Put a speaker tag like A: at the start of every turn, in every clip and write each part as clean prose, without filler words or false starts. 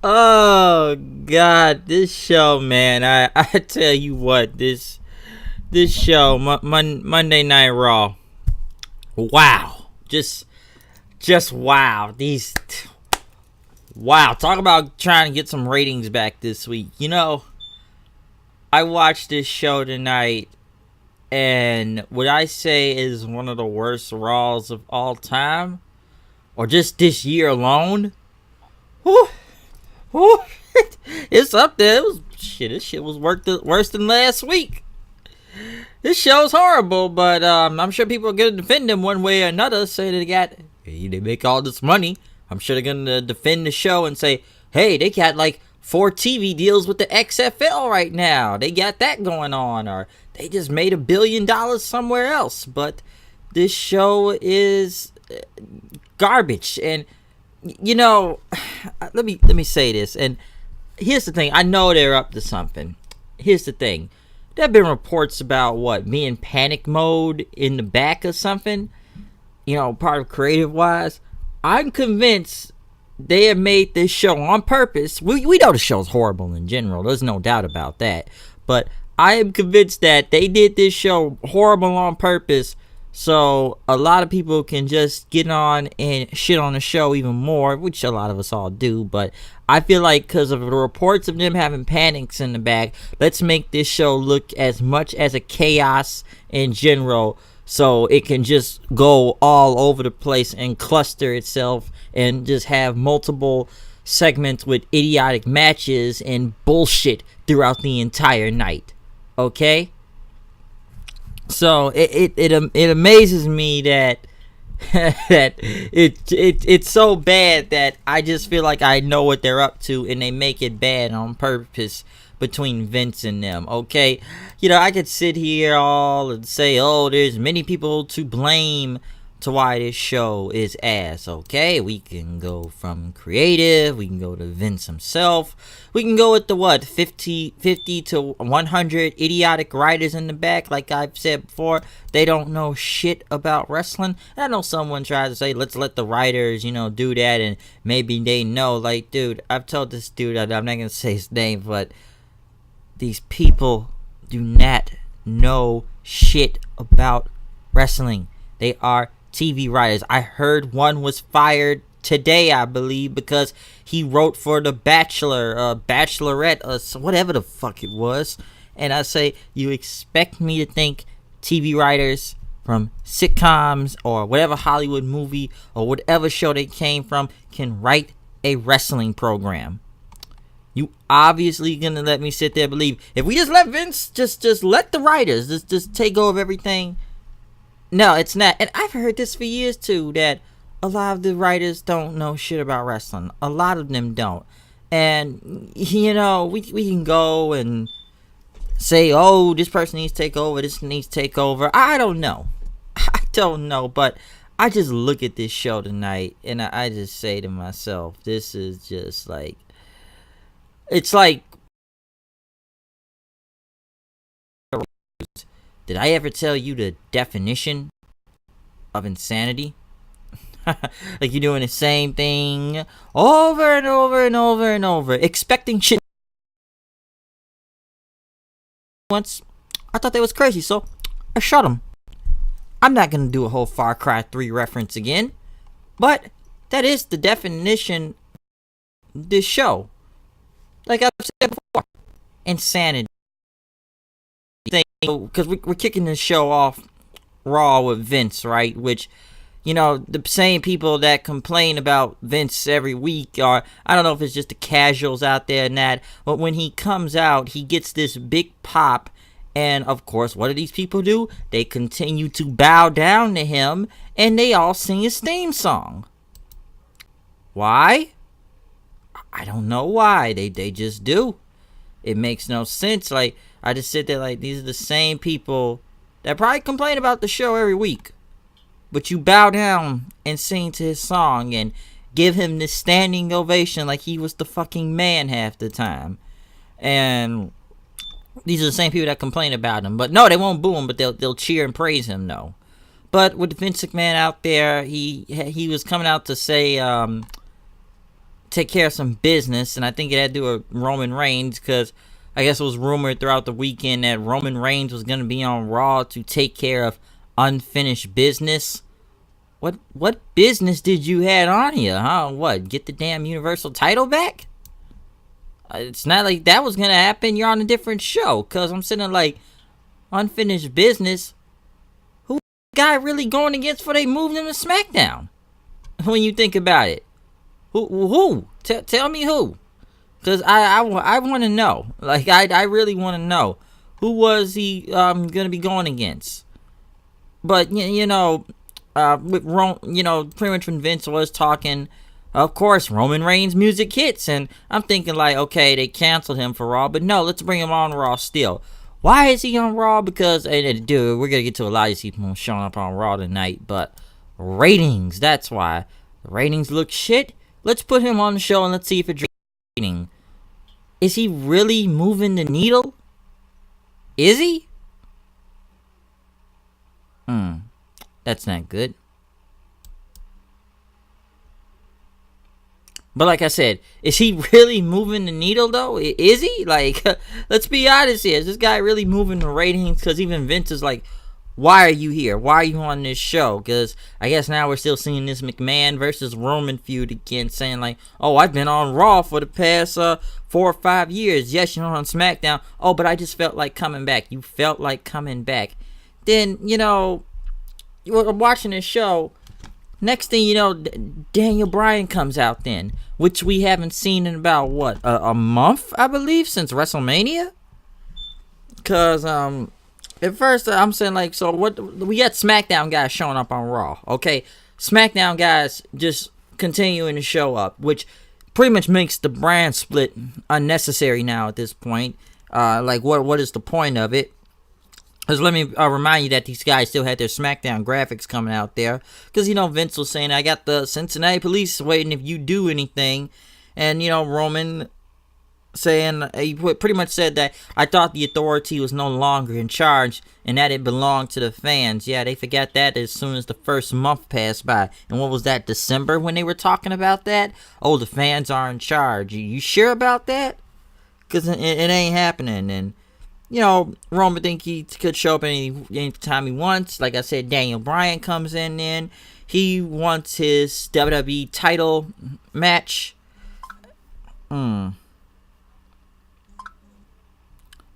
A: Oh God, this show, man. I tell you what, this show, Monday Night Raw. Wow, just wow. Wow. Talk about trying to get some ratings back this week. I watched this show tonight, and what I say is one of the worst Raws of all time, or just this year alone. Whew. Whew. It's up there. This shit was worse than last week. This show's horrible, but I'm sure people are gonna defend them one way or another. Say they make all this money. I'm sure they're gonna defend the show and say, hey, they got like 4 TV deals with the XFL right now. They got that going on, or they just made $1 billion somewhere else. But this show is garbage. And let me say this. And here's the thing. I know they're up to something. Here's the thing. There have been reports about me in panic mode in the back or something. Part of creative wise. I'm convinced they have made this show on purpose. We know the show's horrible in general. There's no doubt about that. But I am convinced that they did this show horrible on purpose, so a lot of people can just get on and shit on the show even more, which a lot of us all do. But I feel like because of the reports of them having panics in the back, let's make this show look as much as a chaos in general, so it can just go all over the place and cluster itself and just have multiple segments with idiotic matches and bullshit throughout the entire night. Okay? So it amazes me that that it's so bad that I just feel like I know what they're up to, and they make it bad on purpose between Vince and them. Okay, I could sit here all and say, oh, there's many people to blame to why this show is ass. Okay, we can go from creative, we can go to Vince himself, we can go with the 50 to 100 idiotic writers in the back. Like I've said before, they don't know shit about wrestling. And I know someone tries to say, let's let the writers do that, and maybe they know. Like, dude, I've told this dude, I'm not gonna say his name, but these people do not know shit about wrestling. They are TV writers. I heard one was fired today, I believe, because he wrote for The Bachelor, Bachelorette, whatever the fuck it was. And I say, you expect me to think TV writers from sitcoms or whatever Hollywood movie or whatever show they came from can write a wrestling program? You obviously gonna let me sit there and believe if we just let Vince just let the writers just take over everything? No, it's not. And I've heard this for years too, that a lot of the writers don't know shit about wrestling. A lot of them don't. And we can go and say, oh, this person needs to take over, this needs to take over. I don't know. But I just look at this show tonight and I just say to myself, this is just like, it's like, did I ever tell you the definition of insanity? Like you're doing the same thing over and over and over and over, expecting shit. Once, I thought that was crazy, so I shut him. I'm not going to do a whole Far Cry 3 reference again, but that is the definition of this show. Like I've said before, insanity. Because we're kicking this show off Raw with Vince, right? Which, the same people that complain about Vince every week are, I don't know if it's just the casuals out there and that, but when he comes out, he gets this big pop. And of course, what do these people do? They continue to bow down to him, and they all sing his theme song. Why? I don't know why. They just do. It makes no sense. Like, I just sit there like, these are the same people that probably complain about the show every week. But you bow down and sing to his song and give him this standing ovation like he was the fucking man half the time. And these are the same people that complain about him. But no, they won't boo him, but they'll cheer and praise him, though. But with Vince McMahon out there, he was coming out to say take care of some business, and I think it had to do with Roman Reigns, because I guess it was rumored throughout the weekend that Roman Reigns was going to be on Raw to take care of unfinished business. What business did you have on here, huh? What, get the damn Universal title back? It's not like that was going to happen. You're on a different show, because I'm sitting there like, unfinished business? Who the guy really going against for they moved him to SmackDown? When you think about it. Who? Tell me who. Because I want to know. Like, I really want to know. Who was he going to be going against? But, with pretty much when Vince was talking, of course, Roman Reigns music hits. And I'm thinking like, okay, they canceled him for Raw. But no, let's bring him on Raw still. Why is he on Raw? Because, dude, we're going to get to a lot of these people showing up on Raw tonight. But ratings, that's why. Ratings look shit. Let's put him on the show and let's see if it's rating. Is he really moving the needle? Is he? That's not good. But like I said, is he really moving the needle though? Is he? Like, let's be honest here. Is this guy really moving the ratings? Because even Vince is like, why are you here? Why are you on this show? Because I guess now we're still seeing this McMahon versus Roman feud again, saying like, oh, I've been on Raw for the past 4 or 5 years. Yes, you're on SmackDown. Oh, but I just felt like coming back. You felt like coming back. Then, you're watching this show. Next thing you know, Daniel Bryan comes out then, which we haven't seen in about, what, a month, I believe, since WrestleMania? Because, at first, I'm saying, like, so what, we got SmackDown guys showing up on Raw, okay? SmackDown guys just continuing to show up, which pretty much makes the brand split unnecessary now at this point. Like, what is the point of it? Because let me remind you that these guys still had their SmackDown graphics coming out there. Because, Vince was saying, I got the Cincinnati police waiting if you do anything. And, Roman saying, he pretty much said that I thought the authority was no longer in charge and that it belonged to the fans. Yeah, they forgot that as soon as the first month passed by. And what was that, December when they were talking about that? Oh, the fans are in charge. You sure about that? Because it ain't happening. And Roman think he could show up any time he wants. Like I said, Daniel Bryan comes in. He wants his WWE title match.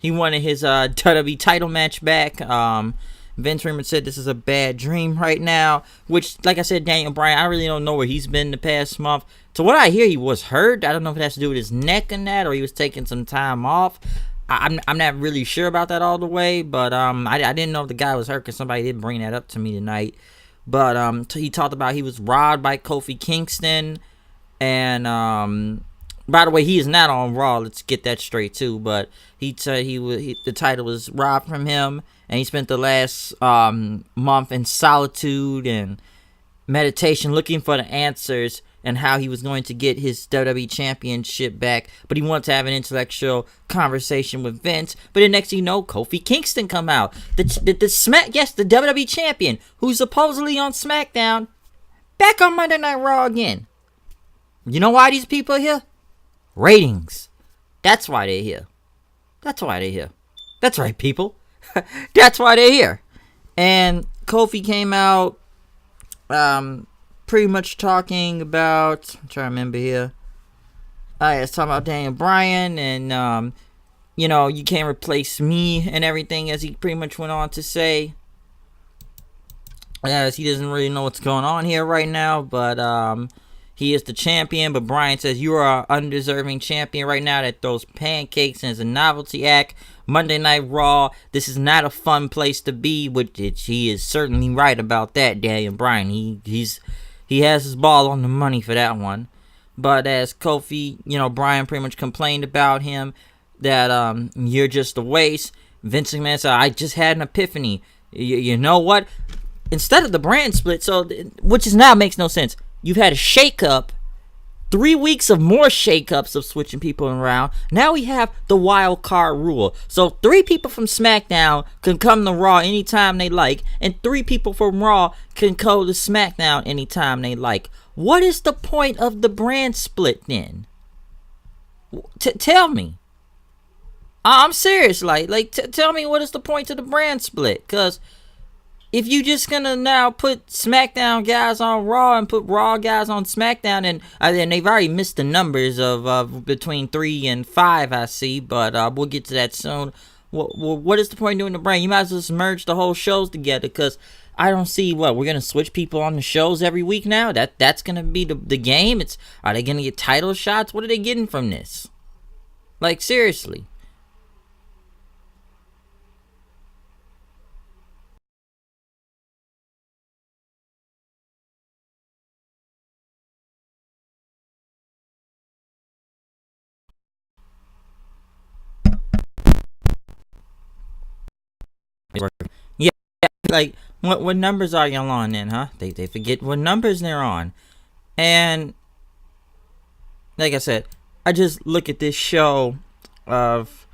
A: He wanted his WWE title match back. Vince McMahon said this is a bad dream right now. Which, like I said, Daniel Bryan, I really don't know where he's been the past month. So what I hear, he was hurt. I don't know if it has to do with his neck and that, or he was taking some time off. I'm not really sure about that all the way, but I didn't know if the guy was hurt because somebody did bring that up to me tonight. But he talked about he was robbed by Kofi Kingston, and by the way, he is not on Raw. Let's get that straight too. But he said the title was robbed from him, and he spent the last month in solitude and meditation, looking for the answers and how he was going to get his WWE Championship back. But he wanted to have an intellectual conversation with Vince. But the next thing you know, Kofi Kingston come out. The WWE Champion, who's supposedly on SmackDown, back on Monday Night Raw again. You know why these people are here? Ratings. That's why they're here. That's right, people. That's why they're here. And Kofi came out pretty much talking about, I'm trying to remember here. It's talking about Daniel Bryan and, you can't replace me and everything, as he pretty much went on to say. As he doesn't really know what's going on here right now, but he is the champion. But Bryan says, you are an undeserving champion right now that throws pancakes and is a novelty act. Monday Night Raw, this is not a fun place to be, which he is certainly right about that, Daniel Bryan. He has his ball on the money for that one. But as Kofi, Bryan pretty much complained about him, that you're just a waste. Vince McMahon said, I just had an epiphany. You know what? Instead of the brand split, which is now makes no sense. You've had a shakeup 3 weeks of more shakeups of switching people around. Now we have the wild card rule. So 3 people from SmackDown can come to Raw anytime they like, and 3 people from Raw can go to SmackDown anytime they like. What is the point of the brand split then? Tell me. I'm serious. Tell me what is the point of the brand split? Because if you just gonna now put SmackDown guys on Raw and put Raw guys on SmackDown, and they've already missed the numbers of between 3 and 5, I see, but we'll get to that soon. What is the point of doing the brand? You might as well just merge the whole shows together, because I don't see we're gonna switch people on the shows every week now. That's gonna be the game. Are they gonna get title shots? What are they getting from this? Like, seriously. Yeah, like what numbers are y'all on then, huh? They forget what numbers they're on. And like I said, I just look at this show of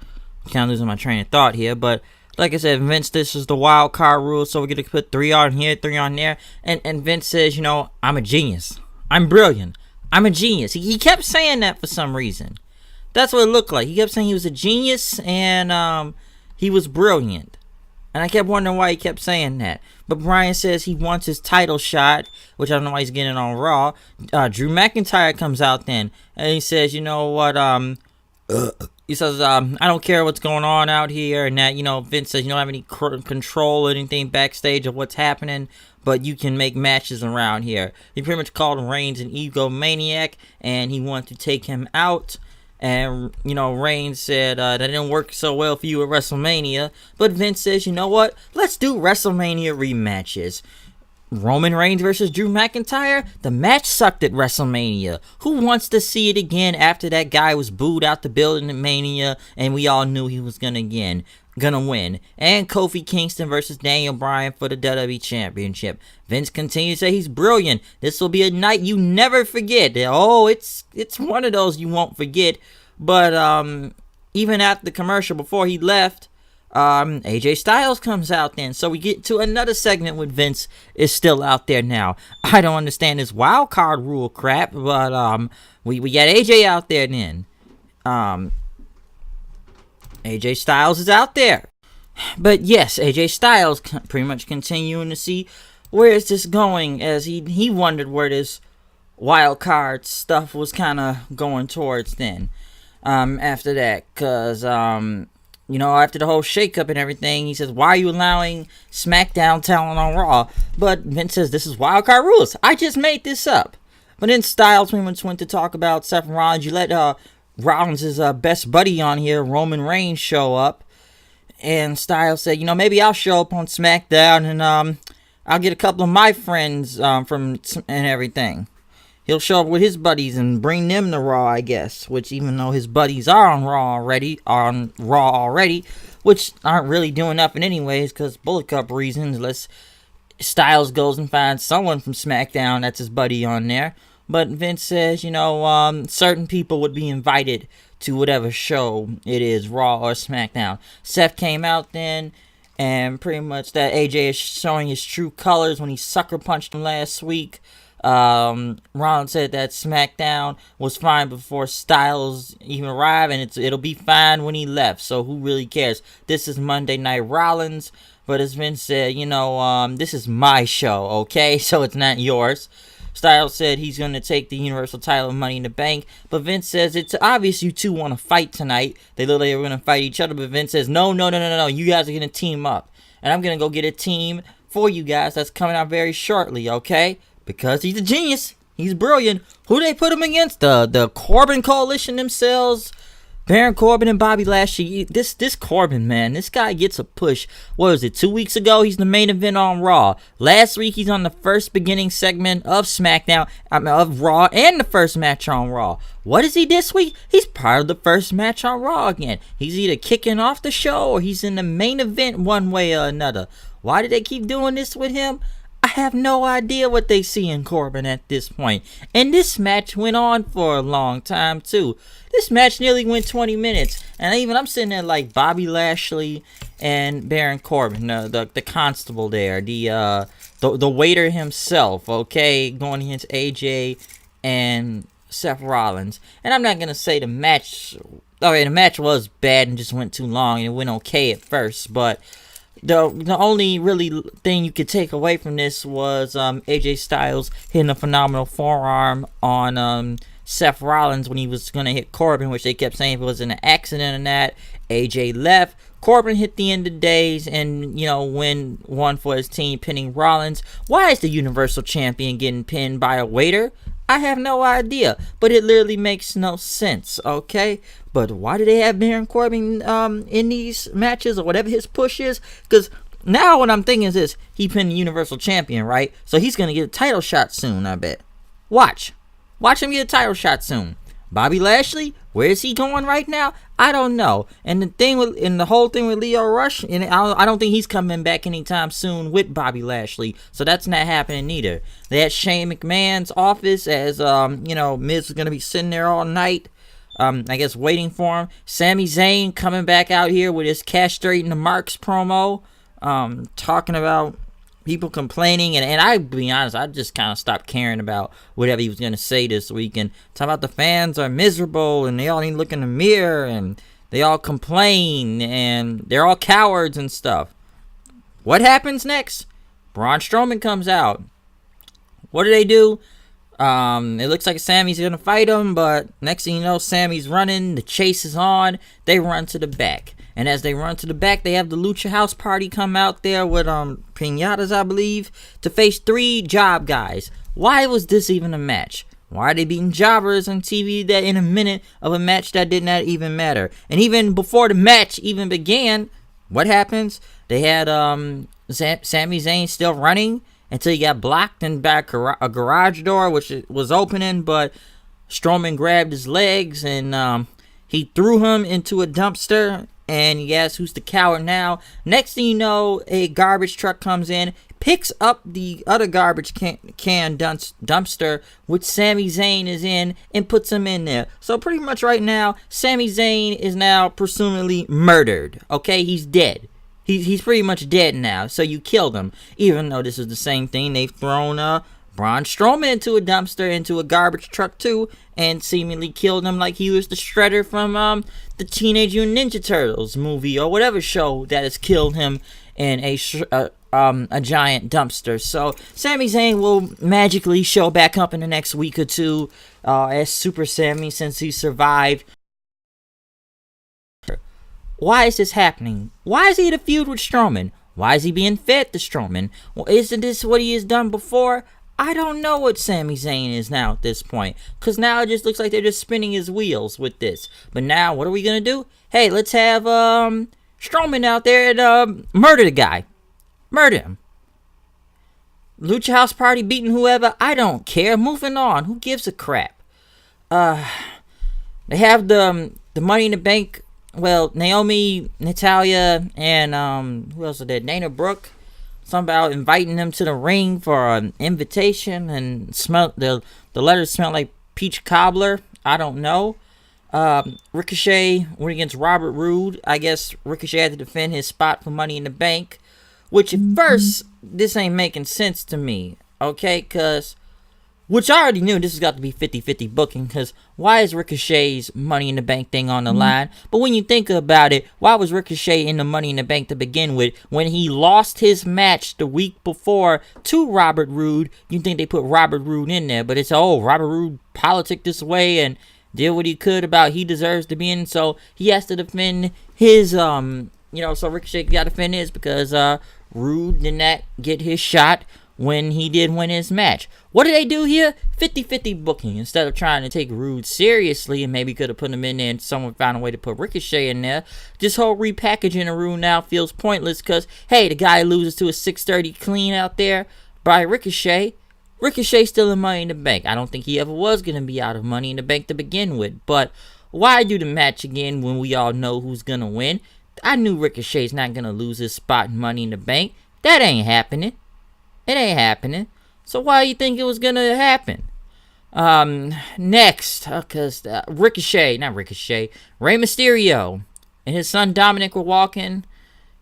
A: kind of losing my train of thought here, but like I said, Vince, this is the wild card rule, so we're gonna put 3 on here, 3 on there, and Vince says, I'm a genius, I'm brilliant, I'm a genius. He kept saying that for some reason. That's what it looked like. He kept saying he was a genius and he was brilliant. And I kept wondering why he kept saying that. But Bryan says he wants his title shot, which I don't know why he's getting on Raw. Drew McIntyre comes out then, and he says, you know what, he says, I don't care what's going on out here, and that, Vince says you don't have any control or anything backstage of what's happening, but you can make matches around here. He pretty much called Reigns an egomaniac, and he wanted to take him out. And, Reigns said that didn't work so well for you at WrestleMania. But Vince says, you know what? Let's do WrestleMania rematches. Roman Reigns versus Drew McIntyre? The match sucked at WrestleMania. Who wants to see it again after that guy was booed out the building at Mania and we all knew he was gonna win? And Kofi Kingston versus Daniel Bryan for the WWE Championship. Vince continues to say he's brilliant. This will be a night you never forget. Oh, it's one of those you won't forget. But even at the commercial before he left, AJ Styles comes out then. So we get to another segment with Vince is still out there now. I don't understand this wild card rule crap, but we got AJ out there then. AJ Styles is out there. But yes, AJ Styles pretty much continuing to see where is this going, as he wondered where this wild card stuff was kind of going towards then. After that, because after the whole shakeup and everything, he says, why are you allowing SmackDown talent on Raw? But Vince says, this is wild card rules. I just made this up. But then Styles pretty much went to talk about Seth Rollins. You let Rollins' best buddy on here, Roman Reigns, show up. And Styles said, maybe I'll show up on SmackDown and I'll get a couple of my friends from and everything. He'll show up with his buddies and bring them to Raw, I guess. Which, even though his buddies are on Raw already, which aren't really doing nothing anyways, because Bullet Cup reasons. Unless Styles goes and finds someone from SmackDown that's his buddy on there. But Vince says, certain people would be invited to whatever show it is, Raw or SmackDown. Seth came out then, and pretty much that AJ is showing his true colors when he sucker punched him last week. Rollins said that SmackDown was fine before Styles even arrived, and it'll be fine when he left, so who really cares? This is Monday Night Rollins, but as Vince said, this is my show, okay? So it's not yours. Styles said he's going to take the Universal title of Money in the Bank, but Vince says it's obvious you two want to fight tonight. They look like they were going to fight each other, but Vince says, no, you guys are going to team up, and I'm going to go get a team for you guys that's coming out very shortly, okay? Because he's a genius. He's brilliant. Who they put him against? The Corbin Coalition themselves. Baron Corbin and Bobby Lashley. This Corbin, man, this guy gets a push. What was it, 2 weeks ago? He's the main event on Raw. Last week, he's on the first beginning segment of SmackDown, of Raw, and the first match on Raw. What is he this week? He's part of the first match on Raw again. He's either kicking off the show or he's in the main event one way or another. Why do they keep doing this with him? I have no idea what they see in Corbin at this point. And this match went on for a long time too. This match nearly went 20 minutes. And I'm sitting there like Bobby Lashley and Baron Corbin, the constable there, the waiter himself, okay, going against AJ and Seth Rollins. And I'm not gonna say the match was bad and just went too long and it went okay at first, but the only really thing you could take away from this was AJ Styles hitting a phenomenal forearm on Seth Rollins when he was going to hit Corbin, which they kept saying it was an accident and that. AJ left. Corbin hit the end of days and, won for his team, pinning Rollins. Why is the Universal Champion getting pinned by a waiter? I have no idea, but it literally makes no sense, okay? But why do they have Baron Corbin in these matches or whatever his push is? Because now what I'm thinking is this: he pinned the Universal Champion, right? So he's going to get a title shot soon, I bet. Watch him get a title shot soon. Bobby Lashley, where is he going right now? I don't know. And the whole thing with Lio Rush, and I don't think he's coming back anytime soon with Bobby Lashley. So that's not happening either. They had Shane McMahon's office as Miz was gonna be sitting there all night. I guess waiting for him. Sami Zayn coming back out here with his castrating the marks promo, talking about people complaining, and I, to be honest, I just kind of stopped caring about whatever he was going to say this week, and talking about the fans are miserable, and they all need to look in the mirror, and they all complain, and they're all cowards and stuff. What happens next? Braun Strowman comes out. What do? It looks like Sammy's going to fight him, but next thing you know, Sammy's running, the chase is on, they run to the back. And as they run to the back, they have the Lucha House Party come out there with piñatas, I believe, to face 3 job guys. Why was this even a match? Why are they beating jobbers on TV that in a minute of a match that did not even matter? And even before the match even began, what happens? They had Sami Zayn still running until he got blocked in back a garage door, which was opening, but Strowman grabbed his legs and he threw him into a dumpster. And yes, who's the coward now? Next thing you know, a garbage truck comes in, picks up the other garbage can dumpster, which Sami Zayn is in, and puts him in there. So pretty much right now, Sami Zayn is now presumably murdered. Okay, he's dead. He's pretty much dead now. So you killed him. Even though this is the same thing, they've thrown Braun Strowman into a dumpster, into a garbage truck too, and seemingly killed him like he was the Shredder from the Teenage Mutant Ninja Turtles movie or whatever show that has killed him in a giant dumpster. So Sami Zayn will magically show back up in the next week or two as Super Sami since he survived. Why is this happening? Why is he in a feud with Strowman? Why is he being fed to Strowman? Well, isn't this what he has done before? I don't know what Sami Zayn is now at this point, because now it just looks like they're just spinning his wheels with this. But now, what are we going to do? Hey, let's have Strowman out there and murder the guy. Murder him. Lucha House Party beating whoever, I don't care. Moving on, who gives a crap? They have the Money in the Bank, well, Naomi, Natalya, and who else is there? Dana Brooke. Something about inviting them to the ring for an invitation, and the letters smell like peach cobbler. I don't know. Ricochet went against Robert Roode. I guess Ricochet had to defend his spot for Money in the Bank, which at first this ain't making sense to me. Okay, which I already knew this has got to be 50-50 booking, because why is Ricochet's Money in the Bank thing on the line? But when you think about it, why was Ricochet in the Money in the Bank to begin with? When he lost his match the week before to Robert Roode, you think they put Robert Roode in there, but it's, Robert Roode politic this way and did what he could about he deserves to be in, so he has to defend his, so Ricochet got to defend his because Roode did not get his shot when he did win his match. What did they do here? 50-50 booking. Instead of trying to take Roode seriously and maybe could have put him in there and someone found a way to put Ricochet in there, this whole repackaging of Roode now feels pointless because, hey, the guy loses to a 630 clean out there by Ricochet. Ricochet's still in Money in the Bank. I don't think he ever was going to be out of Money in the Bank to begin with, but why do the match again when we all know who's going to win? I knew Ricochet's not going to lose his spot in Money in the Bank. That ain't happening. It ain't happening. So why you think it was gonna happen? Next, because not Ricochet, Rey Mysterio and his son Dominic were walking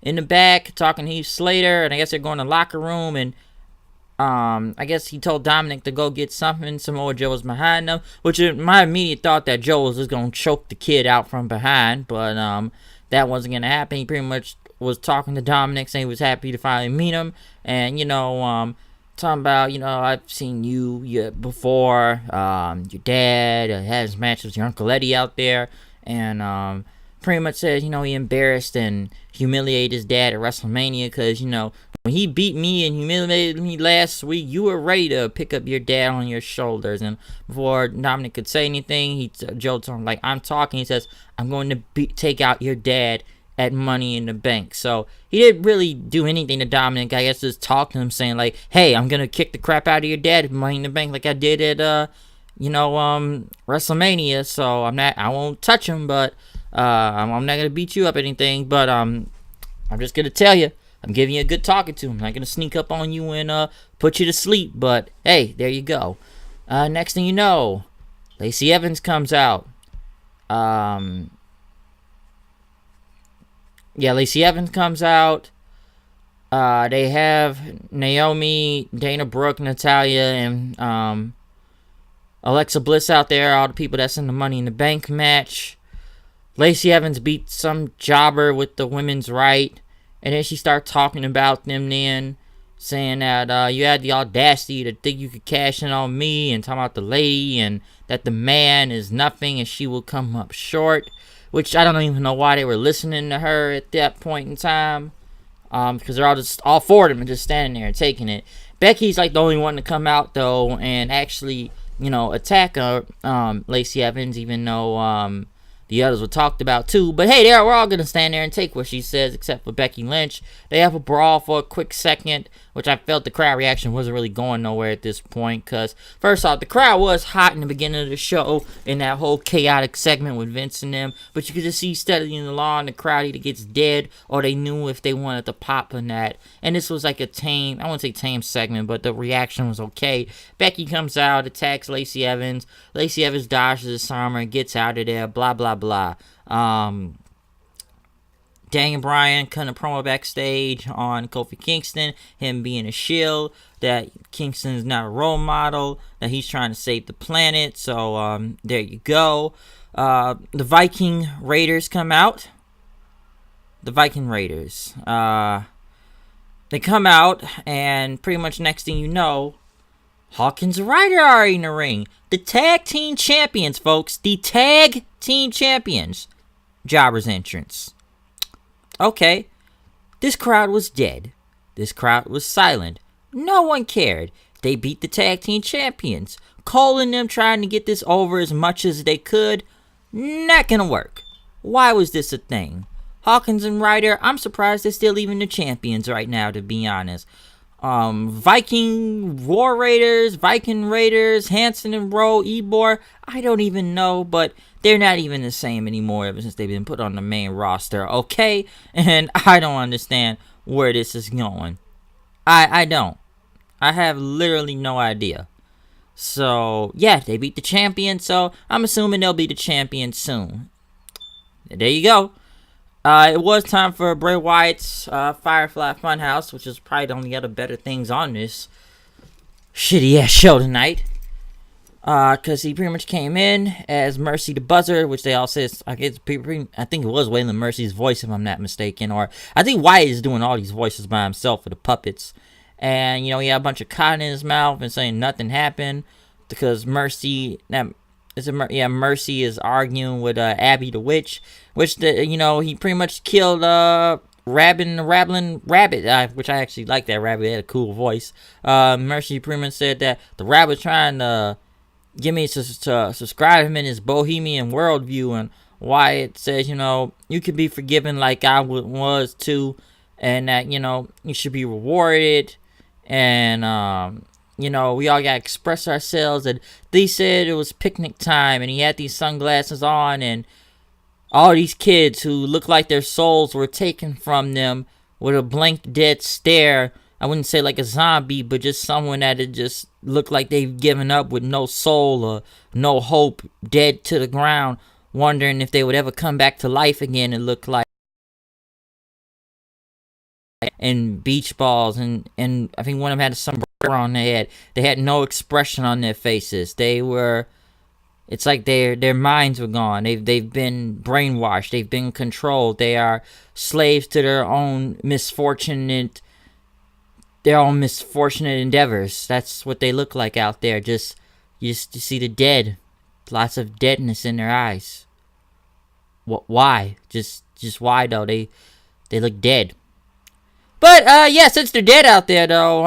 A: in the back talking to Heath Slater, and I guess they're going to the locker room, and I guess he told Dominic to go get something. Samoa Joe was behind them, which is my immediate thought that Joe was just going to choke the kid out from behind, but that wasn't going to happen. He pretty much was talking to Dominic, saying he was happy to finally meet him, and, talking about, I've seen you before, your dad had his match with your Uncle Eddie out there, and pretty much said, he embarrassed and humiliated his dad at WrestleMania because, when he beat me and humiliated me last week, you were ready to pick up your dad on your shoulders. And before Dominic could say anything, Joe told him, I'm talking. He says, I'm going to take out your dad at Money in the Bank. So he didn't really do anything to Dominic. I guess just talk to him saying, hey, I'm going to kick the crap out of your dad at Money in the Bank like I did at, WrestleMania. So I won't touch him, but I'm not going to beat you up or anything. But I'm just going to tell you, I'm giving you a good talking to. I'm not going to sneak up on you and put you to sleep. But, hey, there you go. Next thing you know, Lacey Evans comes out. Lacey Evans comes out. They have Naomi, Dana Brooke, Natalya, and Alexa Bliss out there. All the people that's in the Money in the Bank match. Lacey Evans beat some jobber with the women's right. And then she started talking about them then, saying that you had the audacity to think you could cash in on me, and talking about the lady, and that the man is nothing and she will come up short. Which I don't even know why they were listening to her at that point in time. Because they're all four of them are just standing there and taking it. Becky's the only one to come out though and actually, attack Lacey Evans, even though the others were talked about too. But hey, we're all going to stand there and take what she says, except for Becky Lynch. They have a brawl for a quick second, which I felt the crowd reaction wasn't really going nowhere at this point. Because, first off, the crowd was hot in the beginning of the show in that whole chaotic segment with Vince and them. But you could just see steadily along the crowd either gets dead or they knew if they wanted to pop on that. And this was like a tame, I wouldn't say tame segment, but the reaction was okay. Becky comes out, attacks Lacey Evans. Lacey Evans dodges the summer, gets out of there, blah, blah, blah. Daniel Bryan kind of promo backstage on Kofi Kingston, him being a shield, that Kingston's not a role model, that he's trying to save the planet. So there you go. The Viking Raiders come out. The Viking Raiders. They come out, and pretty much next thing you know, Hawkins and Ryder are in the ring. The tag team champions, folks. The tag team champions. Jobber's entrance. Okay. This crowd was dead. This crowd was silent. No one cared. They beat the tag team champions. Cole and them trying to get this over as much as they could. Not gonna work. Why was this a thing? Hawkins and Ryder, I'm surprised they're still even the champions right now, to be honest. Viking War Raiders, Viking Raiders, Hanson and Rowe, Ebor, I don't even know, but they're not even the same anymore ever since they've been put on the main roster, okay? And I don't understand where this is going. I don't. I have literally no idea. So, yeah, they beat the champion, so I'm assuming they'll be the champion soon. There you go. It was time for Bray Wyatt's Firefly Funhouse, which is probably the only other better things on this shitty ass show tonight. Because he pretty much came in as Mercy the Buzzer, which they all says, I think it was Waylon Mercy's voice, if I'm not mistaken. Or I think Wyatt is doing all these voices by himself for the puppets. And, he had a bunch of cotton in his mouth and saying nothing happened because Mercy is arguing with Abby the Witch, which he pretty much killed Rabbit, which I actually like that rabbit. It had a cool voice. Mercy pretty much said that the rabbit trying to get me to subscribe him in his bohemian worldview, and Wyatt says, you could be forgiven like I was too, and that you should be rewarded, and we all gotta express ourselves. And they said it was picnic time, and he had these sunglasses on, and all these kids who looked like their souls were taken from them with a blank dead stare I wouldn't say like a zombie, but just someone that had just looked like they've given up with no soul or no hope, dead to the ground, wondering if they would ever come back to life again and look like and beach balls and I think one of them had a sombrero on their head. They had no expression on their faces. They were, it's like their minds were gone. They've been brainwashed. They've been controlled. They are slaves to their own misfortunate endeavors. That's what they look like out there. Just you see the dead, lots of deadness in their eyes. Why? Just why though? They look dead. But yeah, since they're dead out there though,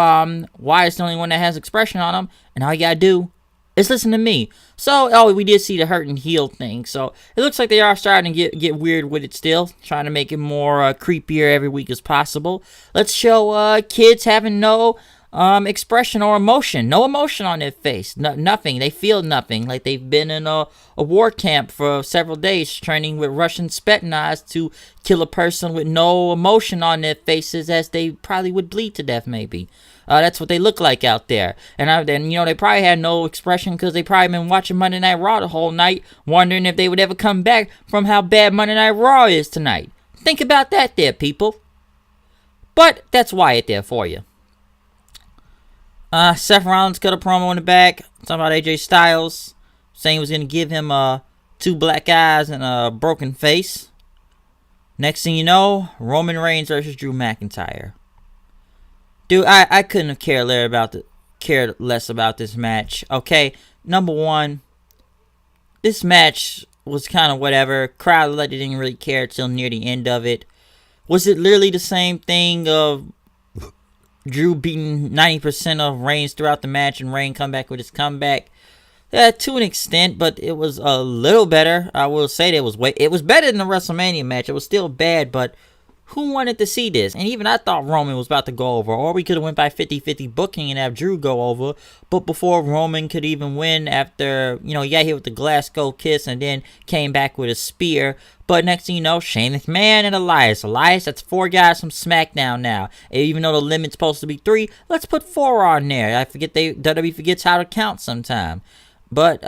A: Wyatt's the only one that has expression on them, and all you gotta do is listen to me. So, we did see the hurt and heal thing. So it looks like they are starting to get weird with it still, trying to make it more creepier every week as possible. Let's show kids having no expression or emotion, no emotion on their face, nothing. They feel nothing, like they've been in a war camp for several days, training with Russian Spetsnaz to kill a person with no emotion on their faces, as they probably would bleed to death, maybe. That's what they look like out there. And then, they probably had no expression because they probably been watching Monday Night Raw the whole night, wondering if they would ever come back from how bad Monday Night Raw is tonight. Think about that there, people. But that's Wyatt there for you. Seth Rollins cut a promo in the back, talking about AJ Styles, saying he was going to give him 2 black eyes and a broken face. Next thing you know, Roman Reigns versus Drew McIntyre. Dude, I couldn't have cared less about this match. Okay, number one, this match was kind of whatever. Crowd didn't really care till near the end of it. Was it literally the same thing of Drew beating 90% of Reigns throughout the match and Reigns come back with his comeback? Yeah, to an extent, but it was a little better. I will say that it was better than the WrestleMania match. It was still bad, but who wanted to see this? And even I thought Roman was about to go over, or we could have went by 50-50 booking and have Drew go over. But before Roman could even win, after, he got hit with the Glasgow kiss and then came back with a spear. But next thing you know, Shane McMahon and Elias, that's 4 guys from SmackDown now. And even though the limit's supposed to be 3, let's put 4 on there. I forget WWE forgets how to count sometime. But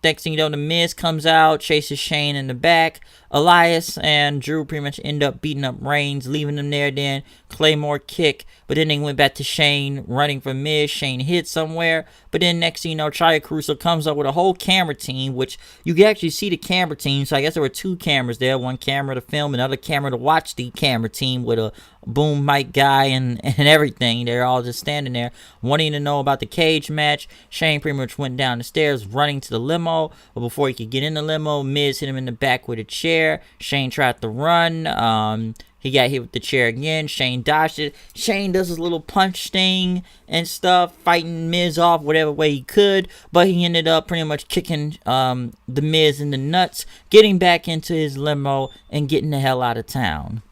A: next thing you know, The Miz comes out, chases Shane in the back. Elias and Drew pretty much end up beating up Reigns, leaving him there. Then Claymore kick, but then they went back to Shane running for Miz. Shane hit somewhere, but then next thing you know, Chaya Caruso comes up with a whole camera team, which you can actually see the camera team. So I guess there were 2 cameras there, one camera to film, another camera to watch the camera team, with a boom mic guy and everything. They're all just standing there wanting to know about the cage match. Shane pretty much went down the stairs running to the limo, but before he could get in the limo, Miz hit him in the back with a chair. Shane tried to run. He got hit with the chair again. Shane dodged it. Shane does his little punch thing and stuff, fighting Miz off whatever way he could, but he ended up pretty much kicking the Miz in the nuts, getting back into his limo and getting the hell out of town.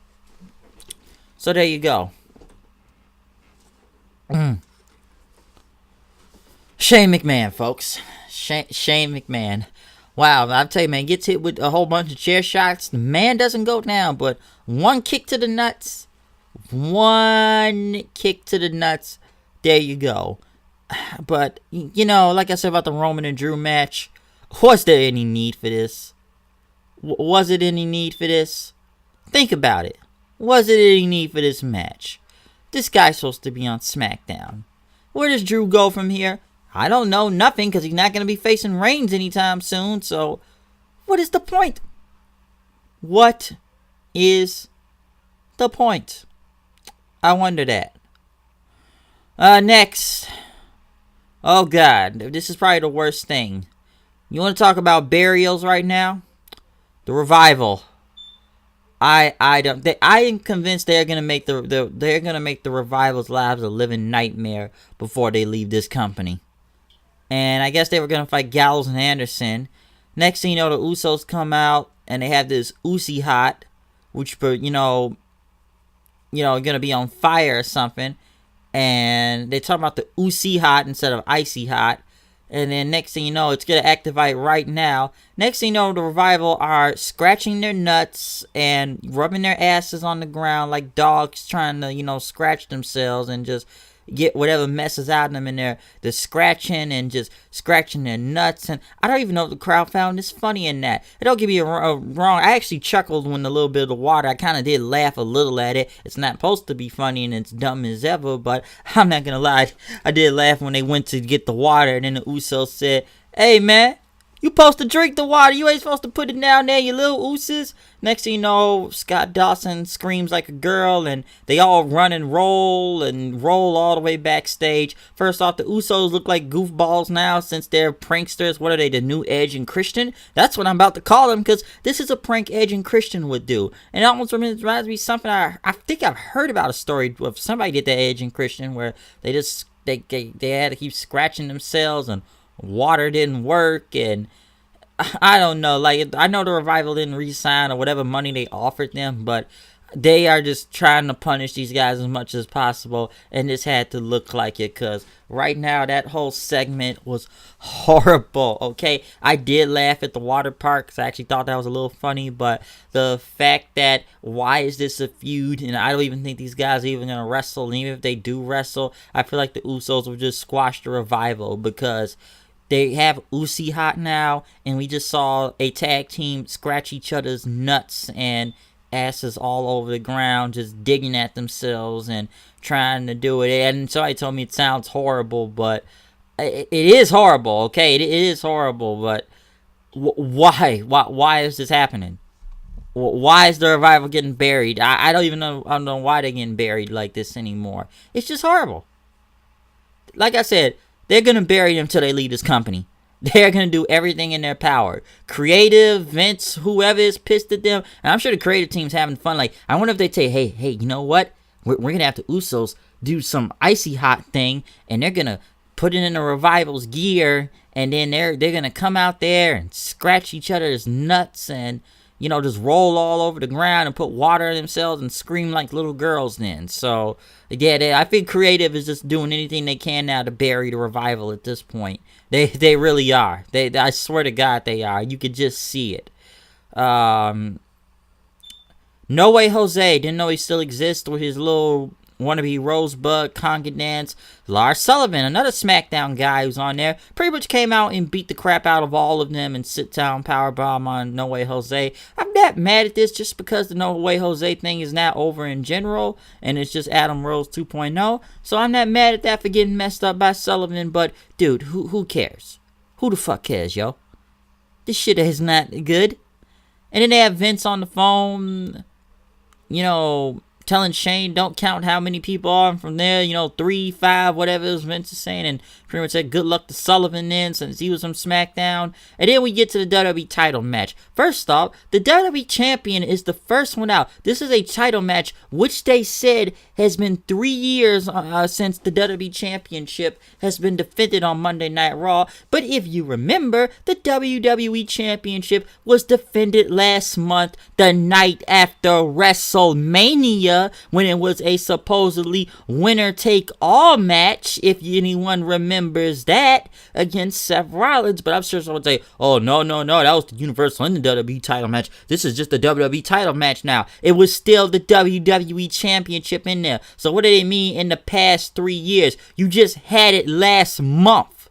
A: So there you go. Shane McMahon, folks. Shane McMahon. Wow, I'll tell you, man, gets hit with a whole bunch of chair shots. The man doesn't go down, but one kick to the nuts. There you go. But, like I said about the Roman and Drew match, was there any need for this? Was it any need for this? Think about it. Was it any need for this match? This guy's supposed to be on SmackDown. Where does Drew go from here? I don't know, nothing, because he's not going to be facing Reigns anytime soon, so what is the point? What is the point? I wonder that. Next. Oh, God, this is probably the worst thing. You want to talk about burials right now? The Revival. I am convinced they're gonna make the Revival's lives a living nightmare before they leave this company. And I guess they were going to fight Gallows and Anderson. Next thing you know, the Usos come out, and they have this Usi hot, which, going to be on fire or something. And they talk about the Usi hot instead of icy hot. And then next thing you know, it's gonna activate right now. Next thing you know, the Revival are scratching their nuts and rubbing their asses on the ground like dogs trying to, scratch themselves and just get whatever messes out of them in there. They're scratching and just scratching their nuts. And I don't even know if the crowd found this funny in that. And don't get me wrong. I actually chuckled when a little bit of the water. I kind of did laugh a little at it. It's not supposed to be funny and it's dumb as ever. But I'm not going to lie. I did laugh when they went to get the water. And then the Usos said, "Hey, man. You supposed to drink the water. You ain't supposed to put it down there, you little ooses." Next thing you know, Scott Dawson screams like a girl, and they all run and roll all the way backstage. First off, the Usos look like goofballs now since they're pranksters. What are they, the new Edge and Christian? That's what I'm about to call them, because this is a prank Edge and Christian would do. And it almost reminds me of something I think I've heard about a story of somebody did that Edge and Christian where they had to keep scratching themselves and water didn't work, and I don't know. Like, I know the Revival didn't re-sign or whatever money they offered them, but they are just trying to punish these guys as much as possible, and this had to look like it, because right now that whole segment was horrible. Okay, I did laugh at the water park because I actually thought that was a little funny, but the fact that why is this a feud, and I don't even think these guys are even gonna wrestle, and even if they do wrestle, I feel like the Usos will just squash the Revival, because they have Usi hot now, and we just saw a tag team scratch each other's nuts and asses all over the ground, just digging at themselves and trying to do it. And somebody told me it sounds horrible, but it is horrible, okay? It is horrible, but why? Why is this happening? Why is the Revival getting buried? I don't even know. I don't know why they're getting buried like this anymore. It's just horrible. Like I said, they're going to bury them till they leave this company. They're going to do everything in their power. Creative, Vince, whoever is pissed at them. And I'm sure the creative team's having fun. Like, I wonder if they say, hey, you know what? We're going to have the Usos do some icy hot thing. And they're going to put it in the Revival's gear. And then they're going to come out there and scratch each other's nuts. And, just roll all over the ground and put water on themselves and scream like little girls then. So, yeah, I think creative is just doing anything they can now to bury the Revival at this point. They really are. I swear to God they are. You could just see it. No Way Jose, didn't know he still exists with his little wannabe Rosebud conga dance. Lars Sullivan, another SmackDown guy who's on there, pretty much came out and beat the crap out of all of them and sit down powerbomb on No Way Jose. I'm not mad at this just because the No Way Jose thing is now over in general and it's just Adam Rose 2.0. So I'm not mad at that for getting messed up by Sullivan, but dude, who cares? Who the fuck cares, yo? This shit is not good. And then they have Vince on the phone, telling Shane don't count how many people are, and from there, 3, 5, whatever it was Vince is saying, and pretty much said good luck to Sullivan then, since he was from SmackDown. And then we get to the WWE title match. First off, the WWE champion is the first one out. This is a title match which they said has been 3 years since the WWE championship has been defended on Monday Night Raw. But if you remember, the WWE championship was defended last month, the night after WrestleMania, when it was a supposedly winner-take-all match, if anyone remembers that, against Seth Rollins. But I'm sure someone would say, oh, no, that was the Universal and the WWE title match. This is just the WWE title match now. It was still the WWE Championship in there. So what do they mean in the past 3 years? You just had it last month.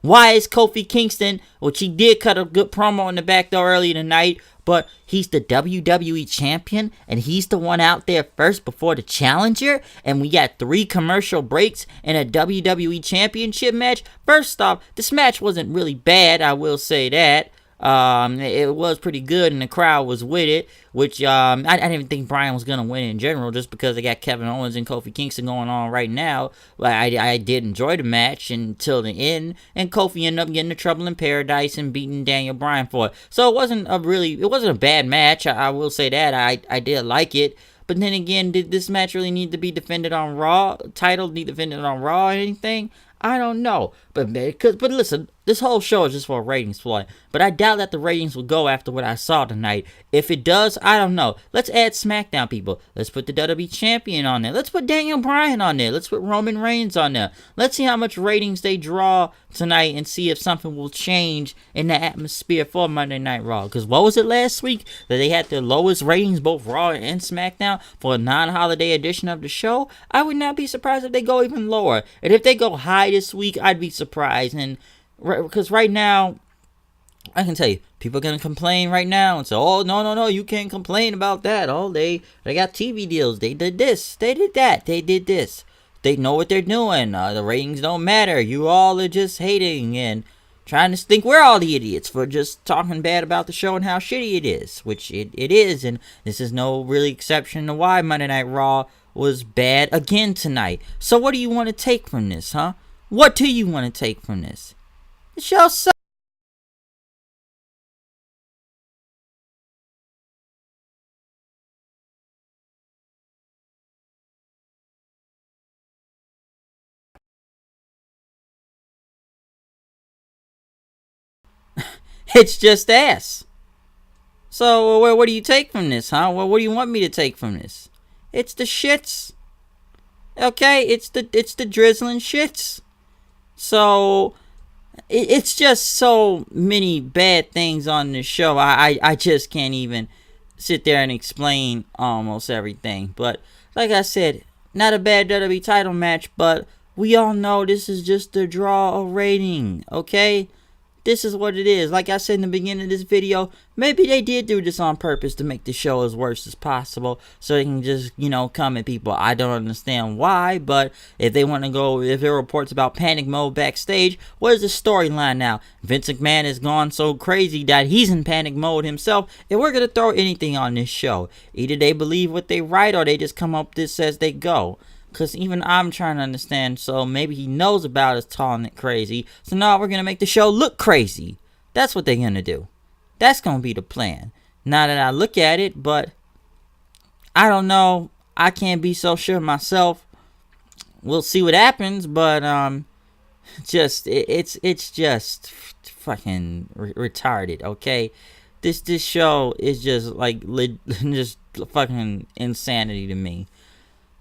A: Why is Kofi Kingston, which he did cut a good promo in the back door earlier tonight, but he's the WWE champion, and he's the one out there first before the challenger, and we got 3 commercial breaks in a WWE championship match? First off, this match wasn't really bad, I will say that. It was pretty good, and the crowd was with it, which I didn't even think Bryan was going to win in general, just because they got Kevin Owens and Kofi Kingston going on right now. But I did enjoy the match until the end, and Kofi ended up getting in trouble in paradise and beating Daniel Bryan for it. So it wasn't a bad match, I will say that. I did like it. But then again, did this match really need to be defended on Raw? Title need defended on Raw or anything? I don't know. But listen, This whole show is just for a ratings ploy, but I doubt that the ratings will go after what I saw tonight. If it does, I don't know. Let's add SmackDown people. Let's put the WWE Champion on there. Let's put Daniel Bryan on there. Let's put Roman Reigns on there. Let's see how much ratings they draw tonight and see if something will change in the atmosphere for Monday Night Raw. Because what was it last week? That they had the lowest ratings, both Raw and SmackDown, for a non-holiday edition of the show? I would not be surprised if they go even lower. And if they go high this week, I'd be surprised. And because right now, I can tell you, people are going to complain right now and say, oh, no, you can't complain about that. Oh, they got TV deals. They did this. They did that. They did this. They know what they're doing. The ratings don't matter. You all are just hating and trying to think we're all the idiots for just talking bad about the show and how shitty it is, which it is. And this is no really exception to why Monday Night Raw was bad again tonight. So what do you want to take from this, huh? What do you want to take from this? The show sucks. It's just ass. So what do you take from this, huh? What do you want me to take from this? It's the shits. Okay, it's the drizzling shits. So it's just so many bad things on this show. I just can't even sit there and explain almost everything. But like I said, not a bad WWE title match, but we all know this is just to draw a rating, okay? This is what it is. Like I said in the beginning of this video, maybe they did do this on purpose to make the show as worse as possible so they can just, come at people. I don't understand why, but if they want to go, if there are reports about panic mode backstage, what is the storyline now? Vince McMahon has gone so crazy that he's in panic mode himself, and we're going to throw anything on this show. Either they believe what they write or they just come up with this as they go. Because even I'm trying to understand, so maybe he knows about us calling it crazy. So now we're going to make the show look crazy. That's what they're going to do. That's going to be the plan. Now that I look at it, but I don't know. I can't be so sure myself. We'll see what happens, but it's just fucking retarded, okay? This show is just like just fucking insanity to me.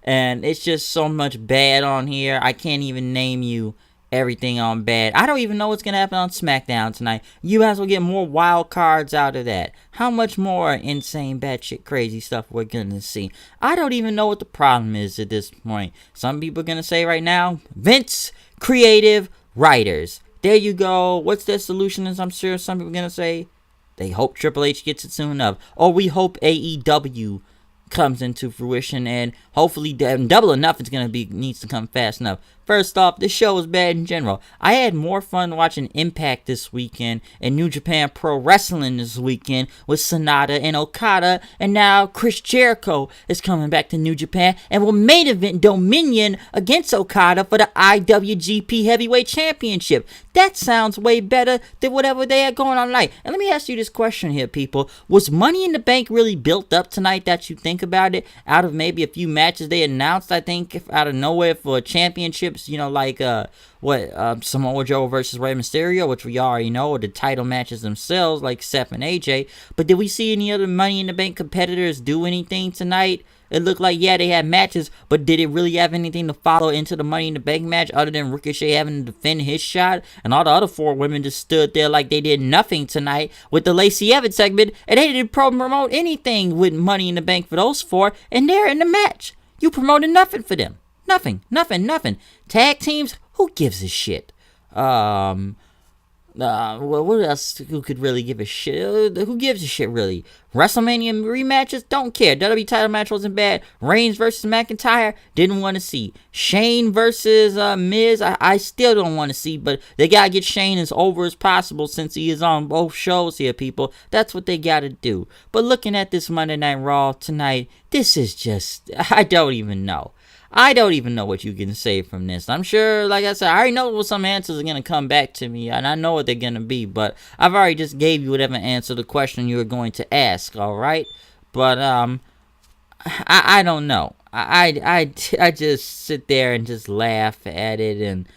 A: And it's just so much bad on here. I can't even name you everything on bad. I don't even know what's going to happen on SmackDown tonight. You guys will get more wild cards out of that. How much more insane, batshit, crazy stuff we're going to see. I don't even know what the problem is at this point. Some people are going to say right now, Vince, creative writers. There you go. What's their solution? As I'm sure some people are going to say, they hope Triple H gets it soon enough. Or we hope AEW comes into fruition, and hopefully Double or Nothing's needs to come fast enough. First off, this show was bad in general. I had more fun watching Impact this weekend and New Japan Pro Wrestling this weekend with Sonata and Okada, and now Chris Jericho is coming back to New Japan and will main event Dominion against Okada for the IWGP Heavyweight Championship. That sounds way better than whatever they had going on tonight. And let me ask you this question here, people. Was Money in the Bank really built up tonight that you think about it? Out of maybe a few matches they announced, I think, out of nowhere for championships, like Samoa Joe versus Rey Mysterio, which we already know, or the title matches themselves, like Seth and AJ. But did we see any other Money in the Bank competitors do anything tonight? It looked like, yeah, they had matches, but did it really have anything to follow into the Money in the Bank match other than Ricochet having to defend his shot? And all the other four women just stood there like they did nothing tonight with the Lacey Evans segment, and they didn't promote anything with Money in the Bank for those four, and they're in the match. You promoted nothing for them. Nothing. Tag teams? Who gives a shit? What else? Who could really give a shit? Who gives a shit, really? WrestleMania rematches? Don't care. WWE title match wasn't bad. Reigns versus McIntyre? Didn't want to see. Shane versus Miz? I still don't want to see, but they gotta get Shane as over as possible since he is on both shows here, people. That's what they gotta do. But looking at this Monday Night Raw tonight, this is just... I don't even know. I don't even know what you can say from this. I'm sure, like I said, I already know what some answers are going to come back to me, and I know what they're going to be, but I've already just gave you whatever answer the question you were going to ask, alright? But, I don't know. I just sit there and just laugh at it, and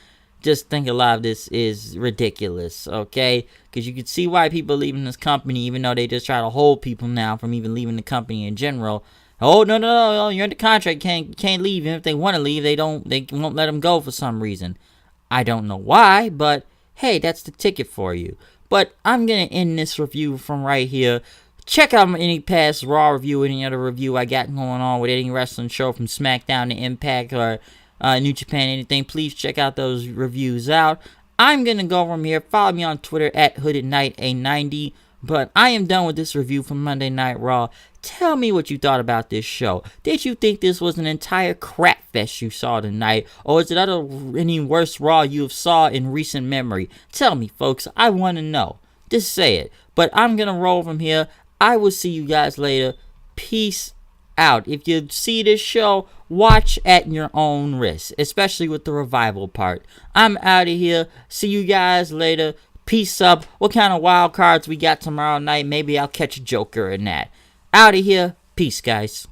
A: just think a lot of this is ridiculous, okay? Because you can see why people are leaving this company, even though they just try to hold people now from even leaving the company in general. Oh, no, you're under contract, can't leave. And if they want to leave, they won't let them go for some reason. I don't know why, but hey, that's the ticket for you. But I'm going to end this review from right here. Check out any past Raw review, any other review I got going on with any wrestling show from SmackDown to Impact or New Japan, anything. Please check out those reviews out. I'm going to go from here. Follow me on Twitter at HoodedKnight A90. But I am done with this review from Monday Night Raw. Tell me what you thought about this show. Did you think this was an entire crap fest you saw tonight? Or is it any worse Raw you have saw in recent memory? Tell me, folks. I want to know. Just say it. But I'm going to roll from here. I will see you guys later. Peace out. If you see this show, watch at your own risk. Especially with the revival part. I'm out of here. See you guys later. Peace up. What kind of wild cards we got tomorrow night? Maybe I'll catch a Joker in that. Out of here. Peace, guys.